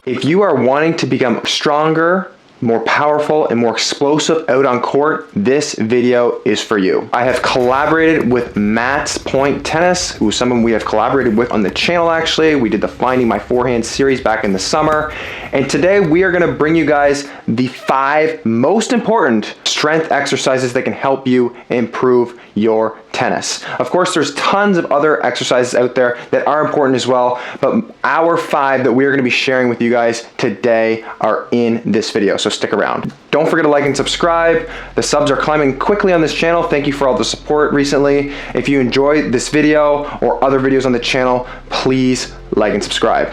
If you are wanting to become stronger, more powerful, and more explosive out on court, this video is for you. I have collaborated with Mattspoint Tennis, who is someone we have collaborated with on the channel actually. We did the Finding My Forehand series back in the summer. And today we are gonna bring you guys the 5 most important strength exercises that can help you improve your tennis. Of course, there's tons of other exercises out there that are important as well, but our 5 that we are gonna be sharing with you guys today are in this video, so stick around. Don't forget to like and subscribe. The subs are climbing quickly on this channel. Thank you for all the support recently. If you enjoyed this video or other videos on the channel, please like and subscribe.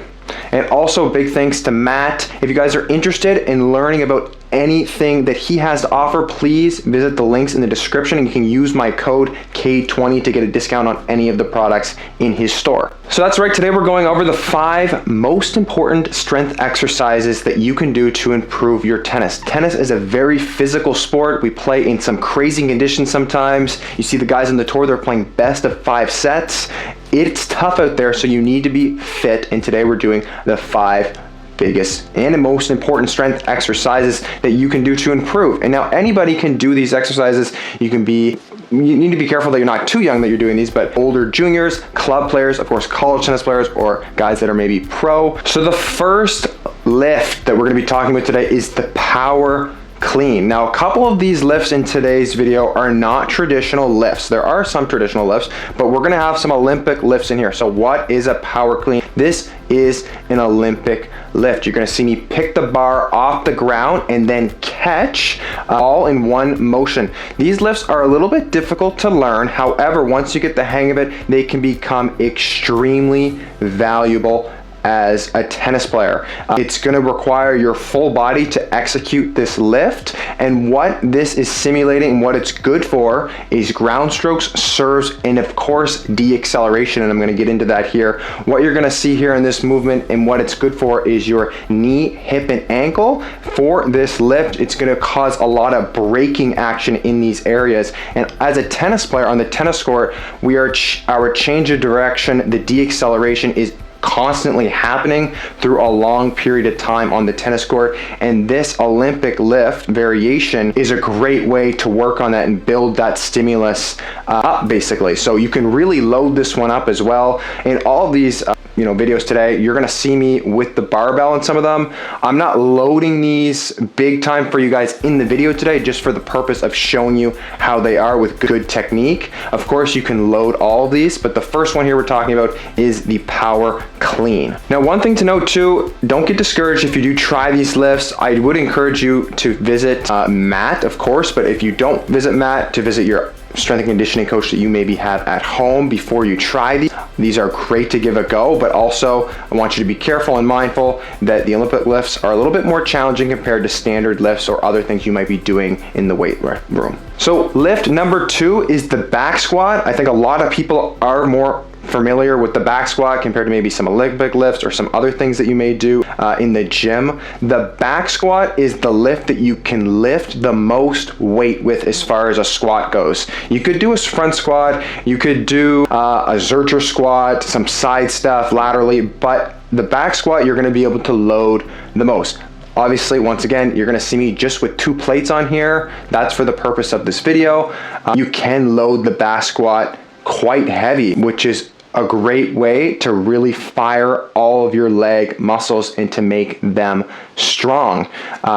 And also big thanks to Matt. If you guys are interested in learning about anything that he has to offer, please visit the links in the description and you can use my code K20 to get a discount on any of the products in his store. So that's right, today we're going over the 5 most important strength exercises that you can do to improve your tennis. Tennis is a very physical sport. We play in some crazy conditions sometimes. You see the guys on the tour, they're playing best of 5 sets. It's tough out there, so you need to be fit, and today we're doing the 5 biggest and most important strength exercises that you can do to improve. And now anybody can do these exercises. You need to be careful that you're not too young that you're doing these, but older juniors, club players, of course college tennis players, or guys that are maybe pro. So the first lift that we're going to be talking about today is the power clean. Now, a couple of these lifts in today's video are not traditional lifts. There are some traditional lifts, but we're gonna have some Olympic lifts in here. So what is a power clean? This is an Olympic lift. You're gonna see me pick the bar off the ground and then catch all in one motion. These lifts are a little bit difficult to learn. However, once you get the hang of it, they can become extremely valuable as a tennis player. It's going to require your full body to execute this lift, and what this is simulating and what it's good for is ground strokes, serves, and of course deceleration, and I'm going to get into that here. What you're going to see here in this movement and what it's good for is your knee, hip, and ankle. For this lift, it's going to cause a lot of braking action in these areas, and as a tennis player on the tennis court, our change of direction, the deceleration is constantly happening through a long period of time on the tennis court, and this Olympic lift variation is a great way to work on that and build that stimulus up basically. So you can really load this one up as well. In all these videos today, you're gonna see me with the barbell in some of them. I'm not loading these big time for you guys in the video today, just for the purpose of showing you how they are with good technique. Of course, you can load all of these, but the first one here we're talking about is the power clean. Now, one thing to note too, don't get discouraged if you do try these lifts. I would encourage you to visit Matt, of course, but if you don't visit Matt, to visit your strength and conditioning coach that you maybe have at home before you try these. These are great to give a go, but also I want you to be careful and mindful that the Olympic lifts are a little bit more challenging compared to standard lifts or other things you might be doing in the weight room. So lift number 2 is the back squat. I think a lot of people are more familiar with the back squat compared to maybe some Olympic lifts or some other things that you may do in the gym. The back squat is the lift that you can lift the most weight with as far as a squat goes. You could do a front squat, you could do a Zercher squat, some side stuff laterally, but the back squat you're going to be able to load the most. Obviously, once again, you're gonna see me just with 2 plates on here. That's for the purpose of this video. You can load the back squat quite heavy, which is a great way to really fire all of your leg muscles and to make them strong.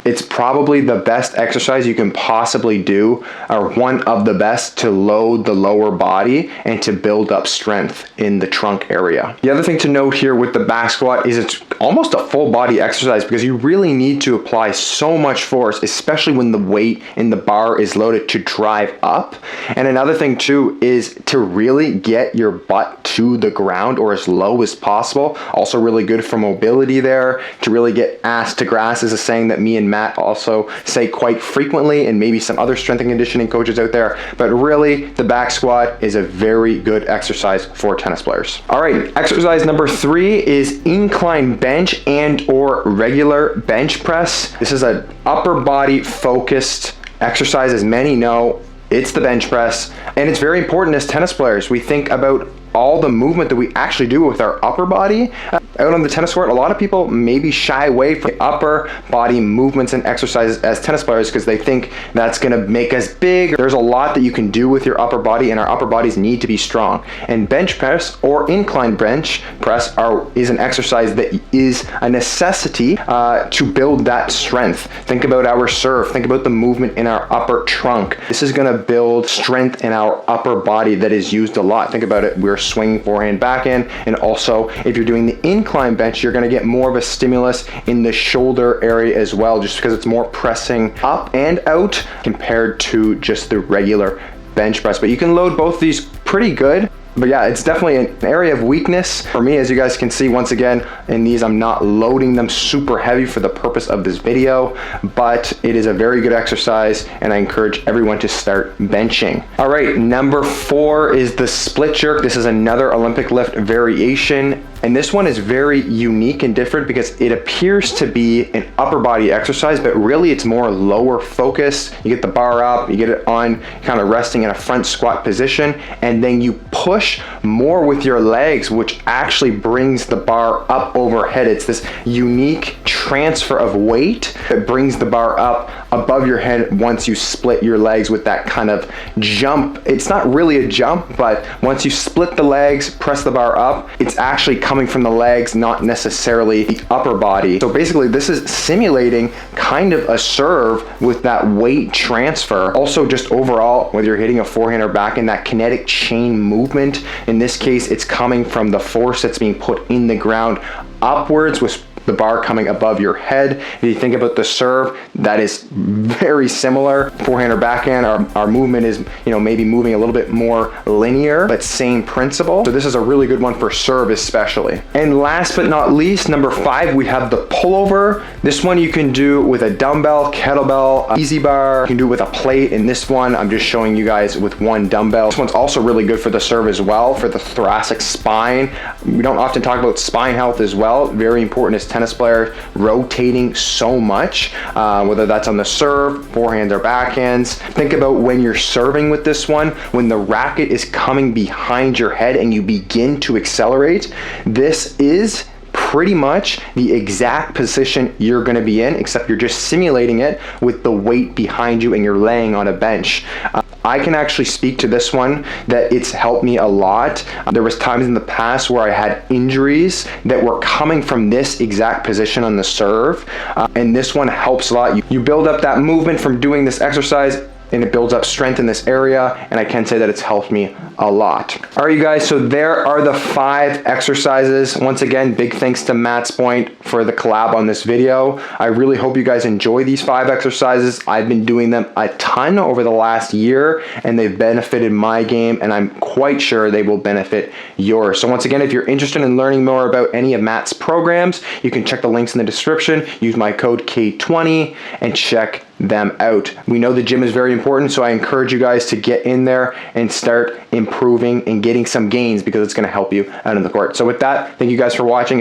It's probably the best exercise you can possibly do, or one of the best, to load the lower body and to build up strength in the trunk area. The other thing to note here with the back squat is it's almost a full body exercise because you really need to apply so much force, especially when the weight in the bar is loaded, to drive up. And another thing too is to really get your butt to the ground or as low as possible. Also really good for mobility there, to really get ass to grass is a saying that me and Matt also say quite frequently, and maybe some other strength and conditioning coaches out there. But really, the back squat is a very good exercise for tennis players. All right, exercise number 3 is incline bench and or regular bench press. This is an upper body focused exercise, as many know. It's the bench press, and it's very important as tennis players. We think about all the movement that we actually do with our upper body out on the tennis court. A lot of people maybe shy away from upper body movements and exercises as tennis players because they think that's going to make us big. There's a lot that you can do with your upper body, and our upper bodies need to be strong. And bench press or incline bench press is an exercise that is a necessity to build that strength. Think about our serve. Think about the movement in our upper trunk. This is going to build strength in our upper body that is used a lot. Think about it. We're swinging forehand, backhand, and also if you're doing the incline bench, you're going to get more of a stimulus in the shoulder area as well, just because it's more pressing up and out compared to just the regular bench press. But you can load both these pretty good. But yeah, it's definitely an area of weakness for me. As you guys can see, once again, in these, I'm not loading them super heavy for the purpose of this video, but it is a very good exercise, and I encourage everyone to start benching. All right, number 4 is the split jerk. This is another Olympic lift variation. And this one is very unique and different because it appears to be an upper body exercise, but really it's more lower focused. You get the bar up, you get it on kind of resting in a front squat position, and then you push more with your legs, which actually brings the bar up overhead. It's this unique transfer of weight that brings the bar up above your head once you split your legs with that kind of jump. It's not really a jump, but once you split the legs, press the bar up, it's actually coming from the legs, not necessarily the upper body. So basically this is simulating kind of a serve with that weight transfer. Also just overall, whether you're hitting a forehand or backhand, that kinetic chain movement, in this case, it's coming from the force that's being put in the ground upwards with the bar coming above your head. If you think about the serve, that is very similar. Forehand or backhand, our movement is, maybe moving a little bit more linear, but same principle. So this is a really good one for serve especially. And last but not least, number 5, we have the pullover. This one you can do with a dumbbell, kettlebell, easy bar. You can do it with a plate. In this one, I'm just showing you guys with one dumbbell. This one's also really good for the serve as well, for the thoracic spine. We don't often talk about spine health as well. Very important as tennis player, rotating so much, whether that's on the serve, forehands or backhands. Think about when you're serving with this one, when the racket is coming behind your head and you begin to accelerate, this is pretty much the exact position you're going to be in, except you're just simulating it with the weight behind you and you're laying on a bench. I can actually speak to this one that it's helped me a lot. There was times in the past where I had injuries that were coming from this exact position on the serve, and this one helps a lot. You build up that movement from doing this exercise, and it builds up strength in this area, and I can say that it's helped me a lot. All right, you guys, so there are the 5 exercises. Once again, big thanks to Mattspoint for the collab on this video. I really hope you guys enjoy these 5 exercises. I've been doing them a ton over the last year, and they've benefited my game, and I'm quite sure they will benefit yours. So once again, if you're interested in learning more about any of Matt's programs, you can check the links in the description, use my code K20, and check them out. We know the gym is very important, so I encourage you guys to get in there and start improving and getting some gains because it's going to help you out on the court. So with that, thank you guys for watching.